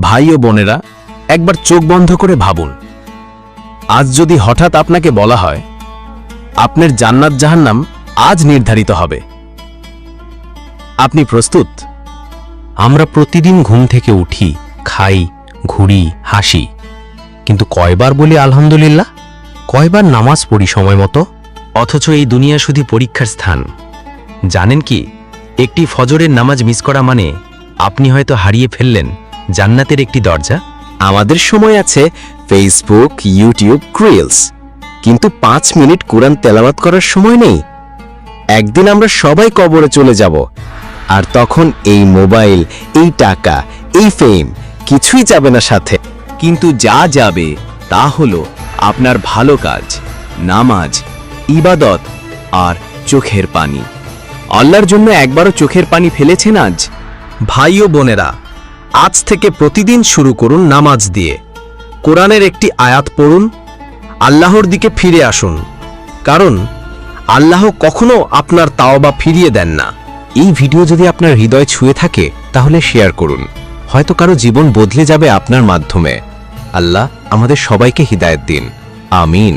ভাই ও বোনেরা, একবার চোখ বন্ধ করে ভাবুন, আজ যদি হঠাৎ আপনাকে বলা হয় আপনার জান্নাত জাহান্নাম আজ নির্ধারিত হবে, আপনি প্রস্তুত? আমরা প্রতিদিন ঘুম থেকে উঠি, খাই, ঘুরি, হাসি, কিন্তু কয়বার বলি আলহামদুলিল্লাহ? কয়বার নামাজ পড়ি সময় মতো? অথচ এই দুনিয়া শুধু পরীক্ষার স্থান। জানেন কি, একটি ফজরের নামাজ মিস করা মানে আপনি হয়তো হারিয়ে ফেললেন জান্নাতের একটি দরজা। আমাদের সময় আছে ফেসবুক, ইউটিউব, রিলস, কিন্তু 5 মিনিট কোরআন তেলাওয়াত করার সময় নেই। একদিন আমরা সবাই কবরে চলে যাব, আর তখন এই মোবাইল, এই টাকা, এই ফেম কিছুই যাবে না সাথে। কিন্তু যা যাবে তা হলো আপনার ভালো কাজ, নামাজ, ইবাদত আর চোখের পানি। আল্লাহর জন্য একবারও চোখের পানি ফেলেছেন আজ? ভাই ও বোনেরা, আজ থেকে প্রতিদিন শুরু করুন নামাজ দিয়ে। কোরআনের একটি আয়াত পড়ুন, আল্লাহর দিকে ফিরে আসুন, কারণ আল্লাহ কখনো আপনার তাওবা ফিরিয়ে দেন না। এই ভিডিও যদি আপনার হৃদয় ছুঁয়ে থাকে তাহলে শেয়ার করুন, হয়তো কারো জীবন বদলে যাবে আপনার মাধ্যমে। আল্লাহ আমাদের সবাইকে হিদায়াত দিন, আমিন।